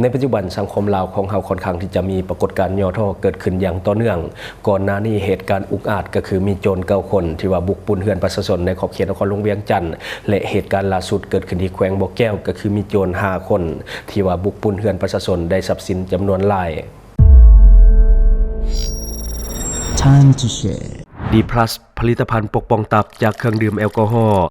ในปัจจุบันสังคมลาวของเฮาค่อนข้างที่จะมีปรากฏการณ์ย่อท่อเกิดขึ้นอย่างต่อเนื่องก่อนหน้านี้เหตุการณ์อุกอาจก็คือมีโจร9 คนที่ว่าบุกปุนเฮือนประชาชนในขอบเขตนครหลวงเวียงจันทน์และเหตุการณ์ล่าสุดเกิดขึ้นที่แขวงบ่อแก้วก็คือมีโจร5 คนที่ว่าบุกปุนเฮือนประชาชนได้ทรัพย์สินจำนวนหลาย Time to share D+ ผลิตภัณฑ์ปกป้องตับจากเครื่องดื่มแอลกอฮอล์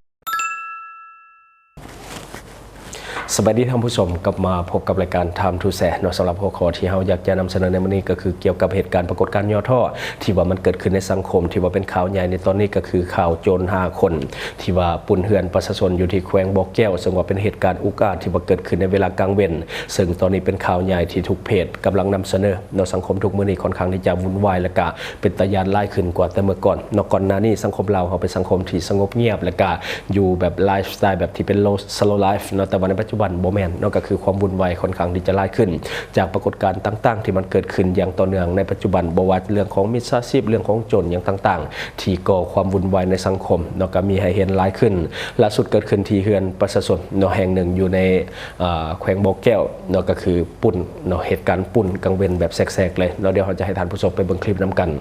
สวัสดีท่านผู้ชมกลับมาพบกับรายการ Time to Share สำหรับหัวข้อที่เราอยากจะนำเสนอในวันนี้ก็คือเกี่ยวกับเหตุการณ์ปรากฏการณ์ย่อท่อที่ว่ามันเกิดขึ้นในสังคมที่ว่าเป็นข่าวใหญ่ในตอนนี้ก็คือข่าวโจร5 คนที่ว่าปุนเฮือนประชาชนอยู่ที่แขวงบ่อแก้วซึ่งว่าเป็นเหตุการณ์อุกอาจที่ว่าเกิดขึ้นในเวลากลางเว้นซึ่งตอนนี้เป็นข่าวใหญ่ที่ทุกเพจกำลังนำเสนอในสังคมทุกมื้อนี้ค่อนข้างที่จะวุ่นวายและก็เป็นตะยานไล่ขึ้นกว่าแต่เมื่อก่อนก่อนหน้านี้สังคมเราเขาเป็นสังคมที่สงบเงียบและก็อยู่แบบไลฟ์สไตล์แบบที่เป็น slow life แต่ว่าในปัจจุบันบ่แม่นก็คือความวุ่นวายค่อนข้างที่จะไล่ขึ้นจากปรากฏการณ์ต่างๆที่มันเกิดขึ้นอย่างต่อเนื่องในปัจจุบันบ่ว่าเรื่องของมิจฉาชีพเรื่องของโจรอย่างต่างๆที่ก่อความวุ่นวายในสังคมก็มีให้เห็นไล่ขึ้นล่าสุดเกิดขึ้นที่เฮือนประชาชนแห่งหนึ่งอยู่ในแขวงบ่อแก้วก็คือปุ่นเหตุการณ์ปุ่นกลางเว้นแบบแสกๆเลยเดี๋ยวเราจะให้ท่านผู้ชมไปเบิ่งคลิปนำกัน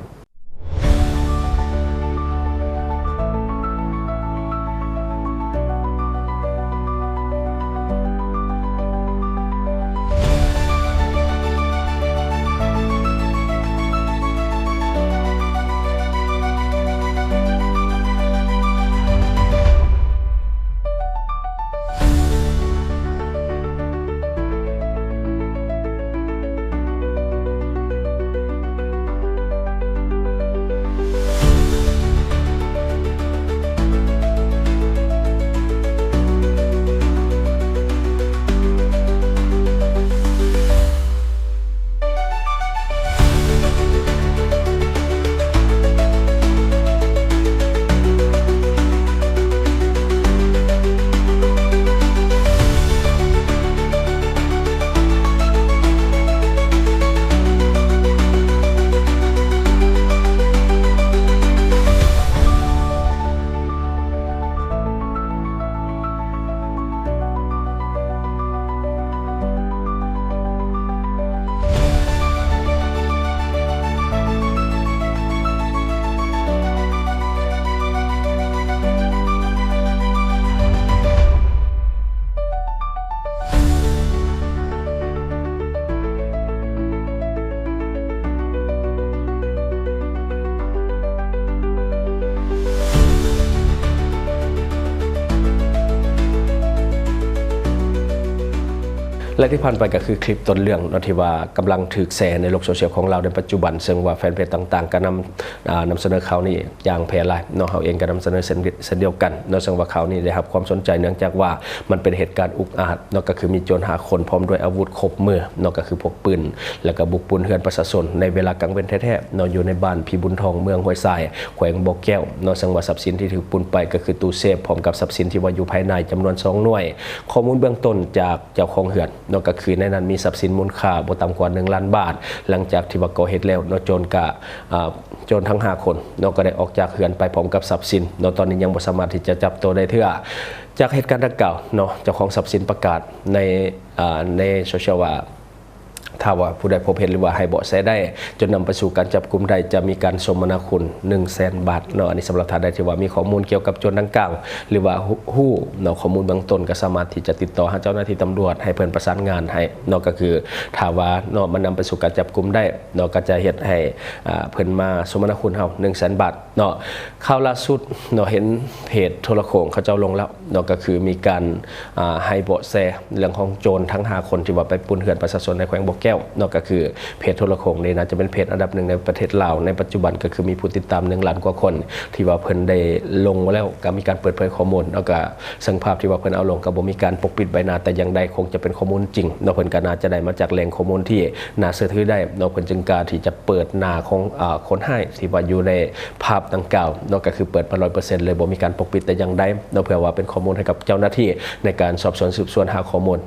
และที่ผ่านไปก็คือคลิปต้นเรื่องที่ว่ากำลังถูกแชร์ในโลกโซเชียลของเราในปัจจุบันซึ่งว่าแฟนเพจต่างๆก็นำเสนอข่าวนี้อย่างแพร่หลายเราเองก็นำเสนอเช่นเดียวกันซึ่งว่าข่าวนี้ได้รับความสนใจเนื่องจากว่ามันเป็นเหตุการณ์อุกอาจก็คือมีโจร5 คนพร้อมด้วยอาวุธครบมือก็คือพกปืนแล้วก็บุกปุนเฮือนประชาชนในเวลากลางเว้นแท้ๆอยู่ในบ้านพี่บุญทองเมืองห้วยทรายแขวงบ่อแก้วซึ่งว่าทรัพย์สินที่ถูกปุนไปก็คือตู้เซฟพร้อมกับทรัพย์สินที่ว่าอยู่ภายในจำนวน2 หน่วยข้อมูลเบื้องต้นจากเจ้าของเฮือนก็คือในนั้นมีทรัพย์สินมูลค่าบ่ต่ำกว่า1 ล้านบาทหลังจากที่ว่าก่อเหตุแล้วโจรทั้ง5 คนก็ได้ออกจากเฮือนไปพร้อมกับทรัพย์สินตอนนี้ยังบ่สามารถที่จะจับตัวได้เทื่อจากเหตุการณ์ดังกล่าวเจ้าของทรัพย์สินประกาศในโซเชียลว่าถ้าว่าผู้ใดพบเห็นหรือว่าให้เบาะแสได้จนนำไปสู่การจับกุมได้จะมีการสมนาคุณ100,000 บาทอันนี้สำหรับท่านใดที่ว่ามีข้อมูลเกี่ยวกับโจรดังกล่าวหรือว่าฮู้ข้อมูลเบื้องต้นก็สามารถที่จะติดต่อหาเจ้าหน้าที่ตำรวจให้เพิ่นประสานงานให้ก็คือถ้าว่ามันนำไปสู่การจับกุมได้ก็จะเฮ็ดให้เพิ่นมาสมนาคุณเฮา100,000 บาทข่าวล่าสุดเห็นเพจโทรโข่งเขาเจ้าลงแล้วก็คือมีการให้เบาะแสเรื่องของโจรทั้ง5 คนที่ว่าไปปุนเฮือนประชาชนในแขวงบ่อแก้วก็คือเพจโทรโข่งนี่นะจะเป็นเพจอันดับ 1ในประเทศลาวในปัจจุบันก็คือมีผู้ติดตาม1 ล้านกว่าคนที่ว่าเพิ่นได้ลงมาแล้วก็มีการเปิดเผยข้อมูลแล้วก็ซึ่งภาพที่ว่าเพิ่นเอาลงก็บ่มีการปกปิดใบหน้าแต่อย่างใดคงจะเป็นข้อมูลจริงเพิ่นก็น่าจะได้มาจากแหล่งข้อมูลที่น่าเชื่อถือได้เพิ่นจึงกล้าที่จะเปิดหน้าของคนให้ที่ว่าอยู่ในภาพดังกล่าวก็คือเปิดมา 100% เลยบ่มีการปกปิดแต่อย่างใดเพื่อว่าเป็นข้อมูลให้กับเจ้าหน้าที่ในการสอบสวนสืบสวนหาข้อมูล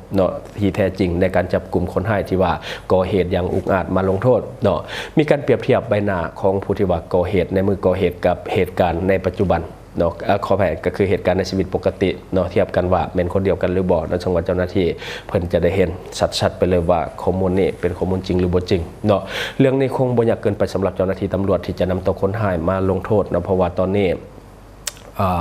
ที่แท้จริงในการจับกลุ่มคนให้ที่ว่าก่อเหตุอย่างอุกอาจมาลงโทษมีการเปรียบเทียบใบหน้าของผู้ที่ว่าก่อเหตุในมือก่อเหตุกับเหตุการณ์ในปัจจุบัน เนาะขอแผนก็คือเหตุการณ์ในชีวิตปกติเนาะเทียบกันว่าเป็นคนเดียวกันหรือบ่ในจังหวัดเจ้าหน้าที่เพิ่นจะได้เห็นชัดๆไปเลยว่าข้อมูลนี้เป็นข้อมูลจริงหรือบ่จริงเนาะเรื่องนี้คงบ่ยากเกินไปสำหรับเจ้าหน้าที่ตำรวจที่จะนำตัวคนหายมาลงโทษเนาะเพราะว่าตอนนี้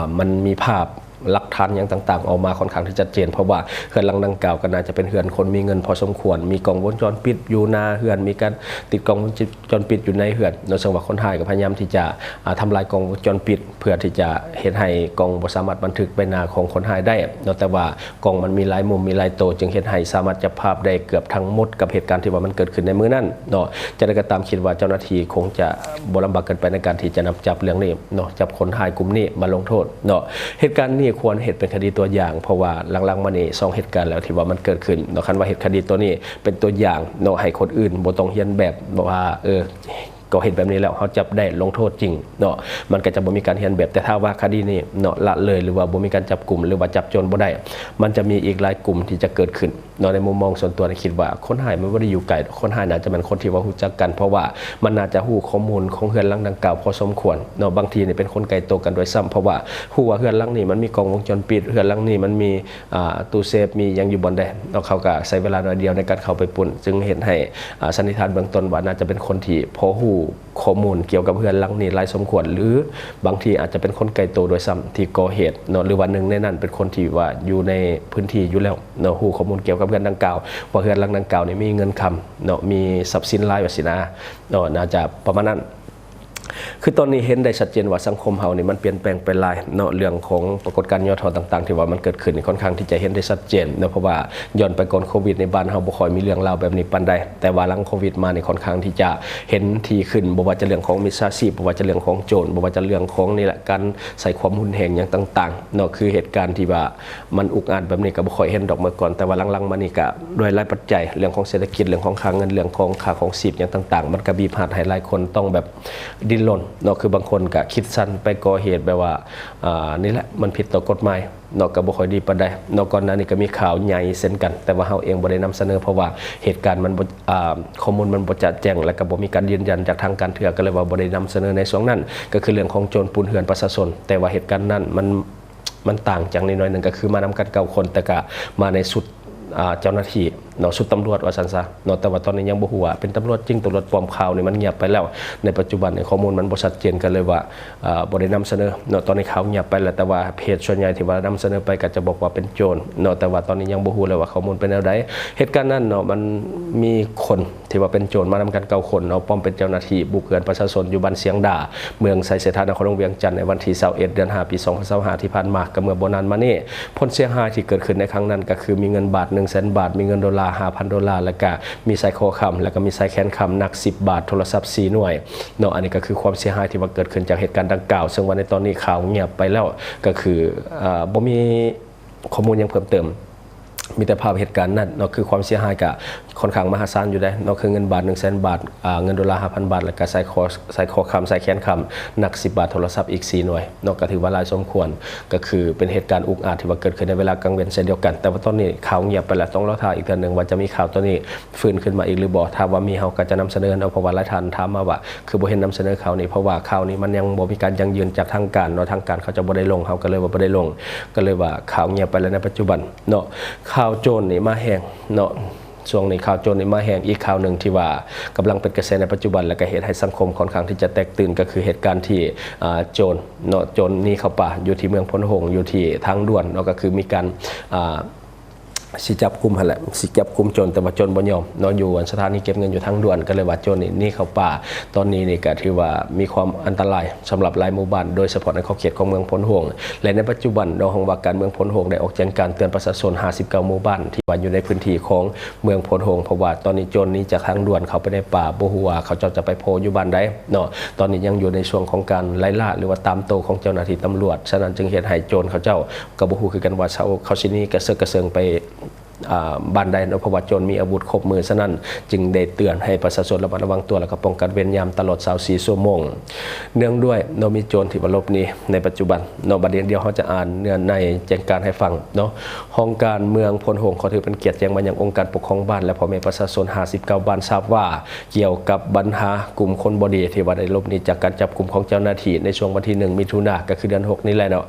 มันมีภาพหลักฐานอย่างต่างๆออกมาค่อนข้างที่ชัดเจนเพราะว่าเฮือนหลังดังกล่าวก็น่าจะเป็นเฮือนคนมีเงินพอสมควรมีกล้องวงจรปิดอยู่หน้าเฮือนมีการติดกล้องวงจรปิดอยู่ในเฮือนโดยเฉพาะคนไทยก็พยายามที่จะทำลายกล้องวงจรปิดเพื่อที่จะเฮ็ดให้กล้องบ่สามารถบันทึกใบหน้าของคนไทยได้แต่ว่ากล้องมันมีหลายมุมมีหลายโตจึงเฮ็ดให้สามารถจับภาพได้เกือบทั้งหมดกับเหตุการณ์ที่ว่ามันเกิดขึ้นในมื้อนั้นเนาะจะได้ก็ตามคิดว่าเจ้าหน้าที่คงจะบ่ลำบากเกินไปในการที่จะนำจับเรื่องนี้เนาะจับคนไทยกลุ่มนี้มาลงโทษเนาะเหตุการณ์นี้ควรเฮ็ดเป็นคดีตัวอย่างเพราะว่าหลังๆมานี่2เหตุการณ์แล้วที่ว่ามันเกิดขึ้นเนาะคันว่าเหตุคดีตัวนี้เป็นตัวอย่างเนาะให้คนอื่นบ่ต้องเรียนแบบว่าก็เห็นแบบนี้แล้วเขาจับได้ลงโทษจริงเนาะมันก็จะบ่มีการเรียนแบบแต่ถ้าว่าคดีนี้เนาะละเลยหรือว่าบ่มีการจับกลุ่มหรือว่าจับโจรบ่ได้มันจะมีอีกหลายกลุ่มที่จะเกิดขึ้นเนาะในมุมมองส่วนตัวคิดว่าคนหายมันบ่ได้อยู่ไกลคนหายน่าจะเป็นคนที่ว่ารู้จักกันเพราะว่ามันน่าจะฮู้ข้อมูลของเฮือนหลังดังกล่าวพอสมควรเนาะบางทีนี่เป็นคนไกลตัวกันโดยซ้ำเพราะว่าฮู้ว่าเฮือนหลังนี้มันมีกล้องวงจรปิดเฮือนหลังนี้มันมีตู้เซฟมีหยังอยู่บ่ได้เนาะเขาก็ใช้เวลาน้อยเดียวในการเข้าไปปุ่นจึงเห็นให้สันนิษฐานเบื้องต้นว่าน่าจะเป็นคนที่พอฮู้ข้อมูลเกี่ยวกับเฮือนหลังนี้หลายสมควรหรือบางทีอาจจะเป็นคนไกลตัวโดยซ้ำที่ก่อเหตุเนาะหรือว่าหนึ่งในนั้นเป็นคนที่ว่าอยู่ในพื้นที่อยู่แล้วเนาะฮู้ข้อมูลเกี่ยวกับเฮือนดังกล่าวว่าเฮือนหลังดังกล่าวนี่มีเงินคำเนาะมีทรัพย์สินหลายว่าสินะเนาะน่าจะประมาณนั้นคือตอนนี้เห็นได้ชัดเจนว่าสังคมเฮานี่มันเปลี่ยนแปลงไปหลายเนาะเรื่องของปรากฏการณ์ย่อท้อต่างๆที่ว่ามันเกิดขึ้นค่อนข้างที่จะเห็นได้ชัดเจนเนาะเพราะว่าย้อนไปก่อนโควิดในบ้านเฮาบ่ค่อยมีเรื่องราวแบบนี้ปานใดแต่ว่าหลังโควิดมานี่ค่อนข้างที่จะเห็นทีขึ้นบ่ว่าจะเรื่องของมิจฉาชีพบ่ว่าจะเรื่องของโจรบ่ว่าจะเรื่องของนี่แหละการใส่ความรุนแรงอย่างต่างๆเนาะคือเหตุการณ์ที่ว่ามันอุกอาจแบบนี้ก็บ่ค่อยเห็นดอกเมื่อก่อนแต่ว่าหลังๆมานี่ก็ด้วยหลายปัจจัยเรื่องของเศรษฐกิจเรื่องของค่าเงินเรื่องของค่าของชีพอย่างต่างๆมันก็บีบหัดให้หลายคนต้องแบบดิ้นรนเนาะคือบางคนก็คิดสั้นไปก่อเหตุแบบว่านี่แหละมันผิดต่อกฎหมายเนาะก็บ่ค่อยดีปานใดเนาะก่อนหน้านี้ก็มีข่าวใหญ่เช่นกันแต่ว่าเฮาเองบ่ได้นำเสนอเพราะว่าเหตุการณ์มันข้อมูลมันบ่ชัดแจ้งและก็บ่มีการยืนยันจากทางการเถื่อก็เลยว่าบ่ได้นำเสนอในช่วงนั้นก็คือเรื่องของโจรปูนเหือนประชาชนแต่ว่าเหตุการณ์นั้นมันต่างจากนิดหน่อยนึงก็คือมานำกัน9คนแต่ก็มาในสุดเจ้าหน้าที่เนาะชุดตำรวจว่าซั่นซะเนาะแต่ว่าตอนนี้ยังบ่ฮู้ว่าเป็นตำรวจจริงตำรวจปลอมข่าวนี่มันเงียบไปแล้วในปัจจุบันข้อมูลมันบ่ชัดเจนกันเลยว่าบ่ได้นำเสนอเนาะตอนนี้ข่าวเงียบไปแล้วแต่ว่าเพจส่วนใหญ่ที่ว่านำเสนอไปก็จะบอกว่าเป็นโจรเนาะแต่ว่าตอนนี้ยังบ่ฮู้เลยว่าข้อมูลเป็นแนวใดเหตุการณ์นั้นเนาะมันมีคนที่ว่าเป็นโจรมานำกัน9คนเนาะปลอมเป็นเจ้าหน้าที่บุกเรือนประชาชนอยู่บ้านเสียงดาเมืองไสเสถานครหลวงเวียงจันทน์ในวันที่21เดือน5ปี2025ที่ผ่านมาก็เมื่อบ่นานมานี้ผลเสียหายที่เกิดขึ้นในครั้งนั้นก็คือมีเงินบาท 100,000 บาทมีเงินดอลลาร์ 5,000 ดอลลาร์แล้วก็มีสายคอคำแล้วก็มีสายแขนคำหนัก10 บาทโทรศัพท์4หน่วยเนาะอันนี้ก็คือความเสียหายที่ว่าเกิดขึ้นจากเหตุการณ์ดังกล่าวซึ่งว่าในตอนนี้ข่าวเงียบไปแล้วก็คือบ่มีข้อมูลยังเพิ่มเติมมีแต่ภาพเหตุการณ์นั้นเนาะคือความเสียหายก็ค่อนข้างมหาศาลอยู่ได้เนาะคือเงินบาท 100,000 บาทเงินดอลลาร์ 5,000 บาทแล้วก็สายคอคำสายแขนคำหนัก10 บาทโทรศัพท์อีก4หน่วยเนาะก็ถือว่าหลายสมควรก็คือเป็นเหตุการณ์อุกอาจที่ว่าเกิดขึ้นในเวลากลางวันเช่นเดียวกันแต่ว่าตอนนี้ข่าวเงียบไปแล้วต้องรอท่าอีกเดือนนึงว่าจะมีข่าวตัวนี้ฟื้นขึ้นมาอีกหรือบ่ถ้าว่ามีเฮาก็จะนำเสนอเอาเพราะว่าหลายท่านถามมาว่าคือบ่เห็นนำเสนอข่าวนี้เพราะว่าข่าวนี้มันยังบ่มีการยั่งยืนจากทางการเนาะทางการเขาจะบ่ได้ลงเฮาก็เลยว่าบ่ได้ลงก็เลยว่าข่าวเงียบไปแล้วในปัจจุบันเนาะข่าวโจรนี่มาแห้งเนาะช่วงนี้ข่าวโจรนี่มาแห้งอีกข่าวหนึ่งที่ว่ากำลังเป็นกระแสในปัจจุบันและก็เหตุให้สังคมค่อนข้างที่จะแตกตื่นก็คือเหตุการณ์ที่โจรเนาะโจรนี่เข้าป่าอยู่ที่เมืองพนหงส์อยู่ที่ทางด่วนเนาะก็คือมีการสิจับกุมหั่นแหละสิจับกุมโจรแต่ว่าโจรบ่ยอมเนาะอยู่สถานีเก็บเงินอยู่ทางด่วนก็เลยว่าโจรนี่เข้าป่าตอนนี้นี่ก็ถือว่ามีความอันตรายสำหรับหลายหมู่บ้านโดยเฉพาะในขอบเขตของเมืองพนหงส์และในปัจจุบันรองว่าการเมืองพนหงส์ได้ออกแจ้งการเตือนประชาชน59หมู่บ้านที่ว่าอยู่ในพื้นที่ของเมืองพนหงส์เพราะว่าตอนนี้โจรนี้จากทางด่วนเข้าไปในป่าบ่ฮู้ว่าเขาจะไปโผล่อยู่บ้านใดเนาะตอนนี้ยังอยู่ในช่วงของการไล่ล่าหรือว่าตามโตของเจ้าหน้าที่ตำรวจฉะนั้นจึงเฮ็ดให้โจรเขาเจ้าก็บ่ฮู้คือกันว่าเขาสิหนีกระเซิงไป บ้านใดเนาะเพราะว่าโจรมีอาวุธครบมือฉะนั้นจึงได้เตือนให้ประชาชนระมัดระวังตัวและก็ป้องกันเวรยามตลอด24ชั่วโมงเนื่องด้วยเนาะมีโจรที่มาลบนี้ในปัจจุบันเนาะบัดเดียวเขาจะอ่านเนื้อในแจ้งการให้ฟังเนาะห้องการเมืองพลโหงขอถือเป็นเกียรติแจ้งมายังองค์การปกครองบ้านและพ่อแม่ประชาชน59บ้านทราบว่าเกี่ยวกับปัญหากลุ่มคนบดีที่ว่าได้ลบนี้จากการจับกลุ่มของเจ้าหน้าที่ในช่วงวันที่1มิถุนายนก็คือเดือน6นี้แหละเนาะ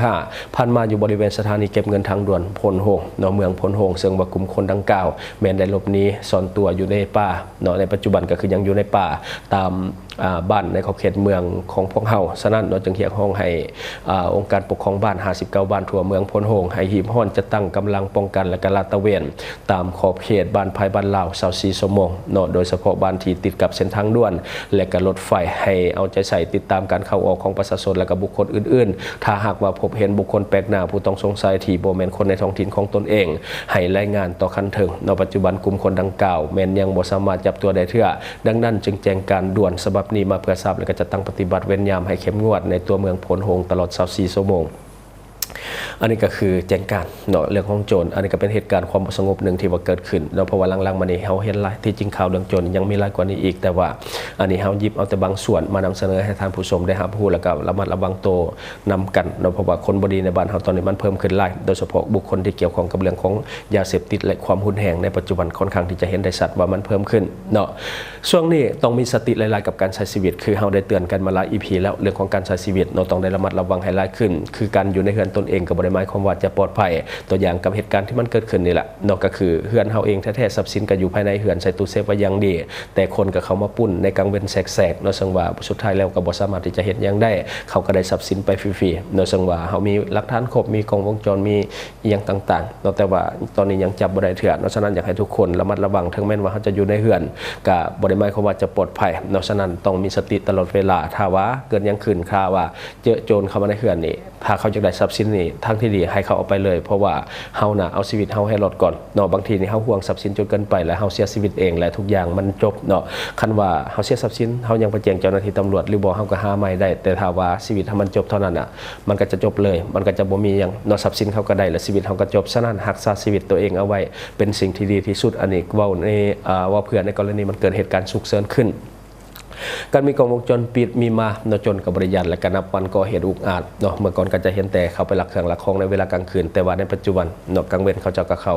2025ผ่านมาอยู่บริเวณสถานีเก็บเงินทางด่วนพลโหงเนาะเมืองพลโหงซึ่งว่ากลุ่มคนดังกล่าวแม้นได้ลบนี้ซ่อนตัวอยู่ในป่าเนาะในปัจจุบันก็คือยังอยู่ในป่าตามบ้านในขอบเขตเมืองของพวกเฮาฉะนั้นเราจึงเรียกห้องให้องค์การปกครองบ้าน59บ้านทั่วเมืองพลโหงให้หีบห้อนจะตั้งกำลังป้องกันและก็ลาดตระเวนตามขอบเขตบ้านภายบ้านลาว24ชั่วโมงเนาะโดยเฉพาะบ้านที่ติดกับเส้นทางด่วนและก็รถไฟให้เอาใจใส่ติดตามการเข้าออกของประชาชนและก็บุคคลอื่นๆถ้าหากว่าพบเห็นบุคคลแปลกหน้าผู้ต้องสงสัยที่บ่แม่นคนในท้องถิ่นของตนเองให้รายงานต่อคันถึงในปัจจุบันกลุ่มคนดังกล่าวแม้นยังบ่สามารถจับตัวได้เทื่อดังนั้นจึงแจ้งการด่วนฉบับนี้มาเพื่อทราบและก็จะตั้งปฏิบัติเว้นยามให้เข้มงวดในตัวเมืองพลโหงตลอด24ชั่วโมงอันนี้ก็คือแจ้งการเนาะเรื่องของโจรอันนี้ก็เป็นเหตุการณ์ความสงบหนึ่งที่ว่าเกิดขึ้นแล้วเพราะว่าหลังๆมานี้เฮาเห็นหลายที่จริงข่าวเรื่องโจรยังมีหลายกว่านี้อีกแต่ว่าอันนี้เฮาหยิบเอาแต่บางส่วนมานำเสนอให้ท่านผู้ชมได้รับรู้แล้วก็ระมัดระวังตัวนำกันเนาะเพราะว่าคนบ่ดีในบ้านเฮาตอนนี้มันเพิ่มขึ้นหลายโดยเฉพาะบุคคลที่เกี่ยวข้องกับเรื่องของยาเสพติดและความหุนแหงในปัจจุบันค่อนข้างที่จะเห็นได้ชัดว่ามันเพิ่มขึ้นเนาะช่วงนี้ต้องมีสติหลายๆกับการใช้ชีวิตคือเฮาได้เตือนกันมาหลาย EP แล้วเรื่องของการใช้ชีวิตเราต้องได้ระมัดระวังให้หลายขึ้นคือการอยู่ในเรือนตนเองก็บ่ได้หมายความว่าจะปลอดภัยตัวอย่างกับเหตุการณ์ที่มันเกิดขึ้นนี่แหละนอกก็คือเฮือนเฮาเองแท้ๆทรัพย์สินก็อยู่ภายในเฮือนใส่ตู้เซฟไว้อย่างดีแต่คนก็เข้ามาปุ้นในกลางเว้นแสกๆเนาะซึ่งว่าสุดท้ายแล้วก็บ่สามารถที่จะเฮ็ดหยังได้เขาก็ได้ทรัพย์สินไปฟรีๆเนาะซึ่งว่าเฮามีหลักฐานครบมีกล้องวงจรมีอีหยังต่างๆเนาะแต่ว่าตอนนี้ยังจับบ่ได้เถื่อเนาะฉะนั้นอยากให้ทุกคนระมัดระวังถึงแม้ว่าเฮาจะอยู่ในเฮือนก็บ่ได้หมายความว่าจะปลอดภัยเนาะฉะนั้นต้องมีสติตลอดเวลาถ้าว่าเกิดหยังขึ้นข่าวว่าเจอโจรเข้ามาในเฮือนนี่ถ้าเขาอยากได้ทรัพย์สินนี่ทางที่ดีให้เขาเอาไปเลยเพราะว่าเฮาน่ะเอาชีวิตเฮาให้รอดก่อนเนาะบางทีนี่เฮาห่วงทรัพย์สินจนเกินไปแล้วเฮาเสียชีวิตเองและทุกอย่างมันจบเนาะคันว่าเฮาเสียทรัพย์สินเฮายังไปแจ้งเจ้าหน้าที่ตำรวจหรือบ่เฮาก็หาใหม่ได้แต่ถ้าว่าชีวิตเฮามันจบเท่านั้นน่ะมันก็จะจบเลยมันก็จะบ่มีหยังเนาะทรัพย์สินเขาก็ได้และชีวิตเฮาก็จบฉะนั้นรักษาชีวิตตัวเองเอาไว้เป็นสิ่งที่ดีที่สุดอันนี้เว้าในว่าเพื่อในกรณีมันเกิดเหตุการณ์ฉุกเฉินขึ้นการมีกล้องวงจรปิดมีมาเนาะจนกับบริยัติและการนับวันก่อเหตุอุกอาจเนาะเมื่อก่อนก็จะเห็นแต่เขาไปลักเครื่องลักของในเวลากลางคืนแต่ว่าในปัจจุบันเนาะกลางเว้นเขาจะก็เข้า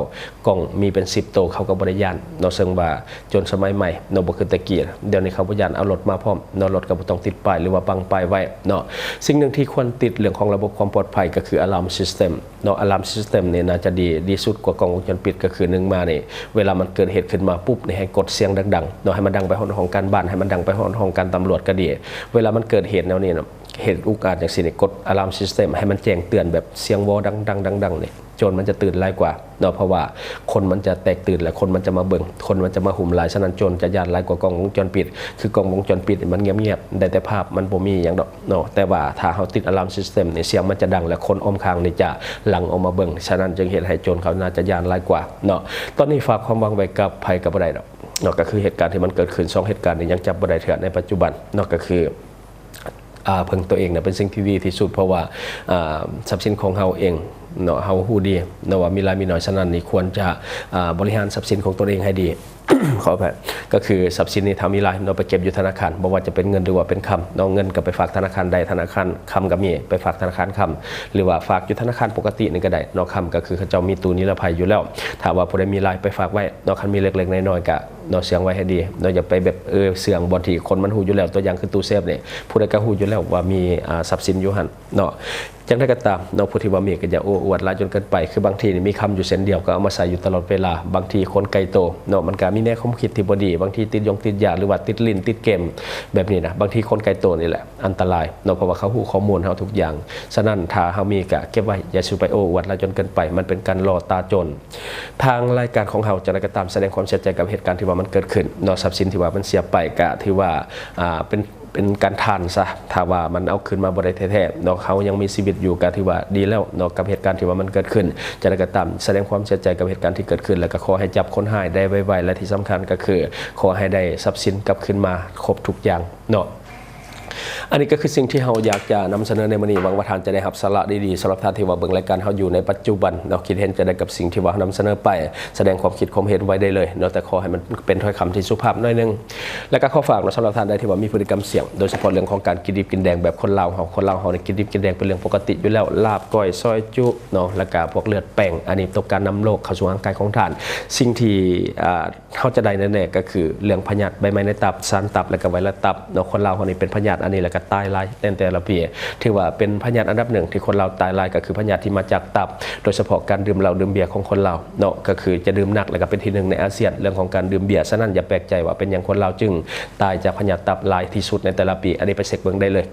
กล้องมีเป็น10โตเขาก็บริยัติเนาะซึ่งว่าจนสมัยใหม่เนาะบ่คือตะกี้เดี๋ยวนี้เขาบริยัติเอารถมาพร้อมเนาะรถก็บ่ต้องติดป้ายหรือว่าบังป้ายไว้เนาะสิ่งหนึ่งที่ควรติดเรื่องของระบบความปลอดภัยก็คือ alarm system เนาะ alarm system เนี่ยน่าจะดีสุดกว่ากล้องวงจรปิดก็คือ1มานี่เวลามันเกิดเหตุขึ้นมาปุ๊บนี่ให้กดเสียงดังๆเนาะให้มันดังไปห้องการบ้านให้มันดังไปห้องการตำรวจก็ดีเวลามันเกิดเหตุแนวนี้นะเหตุอุกอาจอย่างสิกดอะลามซิสเต็มให้มันแจ้งเตือนแบบเสียงวอดังๆเนี่ยโจรมันจะตื่นไล่กว่าเนาะเพราะว่าคนมันจะแตกตื่นและคนมันจะมาเบิ่งคนมันจะมาหุ่มลายฉะนั้นโจรจะย่านไล่กว่ากล้องวงจรปิดคือกล้องวงจรปิดมันเงียบๆได้แต่ภาพมันบ่มีอย่างดอกเนาะแต่ว่าถ้าเฮาติดอะลามซิสเต็มเนี่ยเสียงมันจะดังและคนอ้อมข้างนี่จะหลั่งออกมาเบิ่งฉะนั้นจึงเห็นให้โจรเขาน่าจะย่านไล่กว่าเนาะตอนนี้ฝากความหวังไว้กับภัยกับบ่ได้ดอกเนาะก็คือเหตุการณ์ที่มันเกิดขึ้น2เหตุการณ์นี้ยังจับบ่ได้เถื่อในปัจจุบันเนาะก็คือเพิ่งตัวเองเนี่ยเป็นสิ่งที่ดีที่สุดเพราะว่าทรัพย์สินของเฮาเองเนาะเฮาฮู้ดีเนาะว่ามีหลายมีน้อยฉะนั้นนี่ควรจะบริหารทรัพย์สินของตัวเองให้ดี ขออภัยก็คือทรัพย์สินนี้ทำมีหลายเราไปเก็บอยู่ธนาคารบ่ว่าจะเป็นเงินหรือว่าเป็นคำเนาะเงินก็ไปฝากธนาคารใดธนาคารคำก็มีไปฝากธนาคารคำหรือว่าฝากอยู่ธนาคารปกตินี่ก็ได้เนาะคำก็คือเขาเจ้ามีตู้นิรภัยอยู่แล้วถ้าว่าผู้ใดมีรายไปฝากไว้เนาะคันมีเล็กๆน้อยๆก็เนาะเสียงไว้ให้ดีเนาะอย่าไปแบบเสียงบ่ที่คนมันฮู้อยู่แล้วตัวอย่างคือตู้เซฟนี่ผู้ใดก็ฮู้อยู่แล้วว่ามีทรัพย์สินอยู่หั่นเนาะจังได้ก็ตามเนาะผู้ที่ว่ามีก็อย่าโอ้อวดหลายจนเกินไปคือบางทีนี่มีคำอยู่เส้นเดียวก็เอามาใส่อยู่ตลอดเวลาบางทีคนไกลโตเนาะมันก็มีแนวความคิดที่บ่ดีบางทีติดยาหรือว่าติดลิ้นติดเกมแบบนี้นะบางทีคนไกลโตนี่แหละอันตรายเนาะเพราะว่าเขาฮู้ข้อมูลเฮาทุกอย่างฉะนั้นถ้าเฮามีก็เก็บไว้อย่าสิไปโอ้อวดหลายจนเกินไปมันเป็นการล่อตาโจรทางรายการของเฮาจังได้ก็ตามแสดงความเสียใจกับเหตุการณ์ที่ว่ามันเกิดขึ้นเนาะทรัพย์สินที่ว่ามันเสียไปก็ถือว่าเป็นการทานซะถ้าว่ามันเอาขึ้นมาบ่ได้แท้ๆเนาะเขายังมีชีวิตอยู่ก็ถือว่าดีแล้วเนาะกับเหตุการณ์ที่ว่ามันเกิดขึ้นจะได้ก็ตามแสดงความเสียใจกับเหตุการณ์ที่เกิดขึ้นแล้วก็ขอให้จับคนร้ายได้ไวๆและที่สำคัญก็คือขอให้ได้ทรัพย์สินกลับขึ้นมาครบทุกอย่างเนาะ อันนี้ก็คือสิ่งที่เราอยากจะนำเสนอในมื้อนี้หวังว่าท่านจะได้รับสาระดีๆสำหรับท่านที่ว่าเบิ่งรายการเราอยู่ในปัจจุบันเนาะคิดเห็นจะได้กับสิ่งที่ว่านำเสนอไปแสดงความคิดความเห็นไว้ได้เลยเนาะแต่ขอให้มันเป็นถ้อยคำที่สุภาพหน่อยนึงแล้วก็ขอฝากเนาะสำหรับท่านใดที่ว่ามีพฤติกรรมเสี่ยงโดยเฉพาะเรื่องของการกินดิบกินแดงแบบคนลาวเฮาเนี่ยกินดิบกินแดงเป็นเรื่องปกติอยู่แล้วลาบก้อยซอยจุเนาะแล้วก็พวกเลือดแป้งอันนี้ตกการนำโรคเข้าสู่ร่างกายของท่านสิ่งที่เขาจะได้แน่ๆก็คือเรื่องพยาธิใบไม้ในตับสารตับและก็ไวรัสตับเนาะคนลาวเฮานี่เป็นพยาธิอันนี้แล้วก็ตายหลายแต่ละปีถือว่าเป็นพยาธิอันดับหนึ่งที่คนเราตายหลายก็คือพยาธิที่มาจากตับโดยเฉพาะการดื่มเหล้าดื่มเบียร์ของคนเราเนาะก็คือจะดื่มหนักแล้วก็เป็นที่หนึ่งในอาเซียนเรื่องของการดื่มเบียร์ฉะนั้นอย่าแปลกใจว่าเป็นอย่างคนเราจึงตายจากพยาธิตับหลายที่สุดในแต่ละปีอันนี้ไปเช็คเบิ่งได้เลย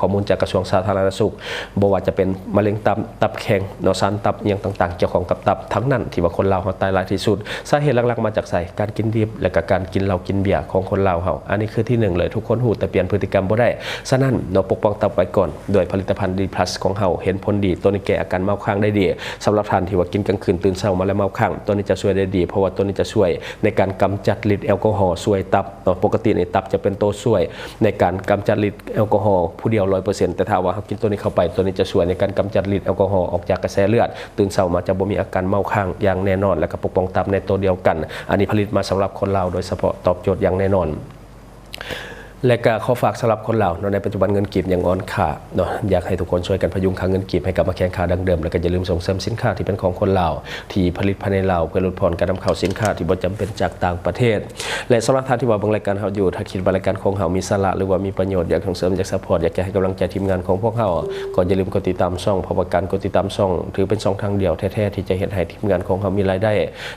ข้อมูลจากกระทรวงสาธารณสุขบ่ว่าจะเป็นมะเร็งตับแข็งเนาะสารตับอย่างต่างๆเกี่ยวของกับตับทั้งนั้นที่ว่าคนเราตายหลายที่สุดสาเหตุหลักๆมาจากการกินดิบและก็การกินเหล้ากินเบียร์ของคนเราอันนี้คือที่หนึ่งเลยทุกคนหูแต่เปลี่ยนพฤติกรรมบ่ได้ฉะนั้นเราปกป้องตับไว้ก่อนโดยผลิตภัณฑ์ดีพลัสของเราเห็นผลดีตัวนี้แก้อาการเมาค้างได้ดีสำหรับท่านที่ว่ากินกลางคืนตื่นเช้ามาแล้วเมาค้างตัวนี้จะช่วยได้ดีเพราะว่าตัวนี้จะช่วยในการกำจัดฤทธิ์แอลกอฮอล์ช่วยตับปกติในตับจะเป็นตัวช่วยในการกำจัดฤทธิ์แอลกอฮอล์ผู้เดียว 100% แต่ถ้าว่ากินตัวนี้เข้าไปตัวนี้จะช่วยในการกำจัดฤทธิ์แอลกอฮอล์ออกจากกระแสเลือดตื่นเช้ามาจะบ่มีอาการเมาค้างอย่างแน่นอนและก็ปกป้องตับในตัวเดียวกันอันนี้ผลิตมาสำหรับคนเราโดยเฉพาะตอบโจทย์อย่างแน่นอนและก็ขอฝากสำหรับคนเราในปัจจุบันเงินกีบยังอ่อนค่าเนาะอยากให้ทุกคนช่วยกันพยุงค่าเงินกีบให้กลับมาแข็งค่าดังเดิมแล้วก็อย่าลืมส่งเสริมสินค้าที่เป็นของคนเราที่ผลิตภายในเราเพื่อลดผ่อนการนำเข้าสินค้าที่บ่จำเป็นจากต่างประเทศและสำหรับท่านที่ว่าเบิ่งรายการเราอยู่ถ้าคิดว่ารายการของเรามีสาระหรือว่ามีประโยชน์อยากส่งเสริมอยากซัพพอร์ตอยากจะให้กำลังใจทีมงานของพวกเราก็อย่าลืมกดติดตามช่องเพราะว่าการกดติดตามช่องถือเป็นช่องทางเดียวแท้ๆที่จะเฮ็ดให้ทีมงานของเรามีรายได้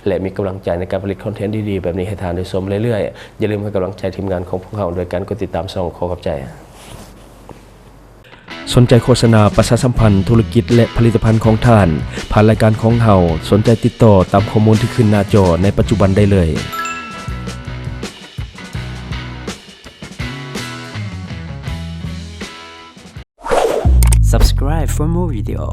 และมีกำลังใจในการผลิตคอนเทนต์ดีๆแบบนี้ให้ท่านได้ชมเรื่อยๆอย่าลืมให้กำลังใจทีมงานของพวกเราโดยการกดติดตามช่องขอบใจสนใจโฆษณาประชาสัมพันธ์ธุรกิจและผลิตภัณฑ์ของท่านผ่านรายการของเราสนใจติดต่อตามข้อมูลที่ขึ้นหน้าจอในปัจจุบันได้เลย Subscribe for more video.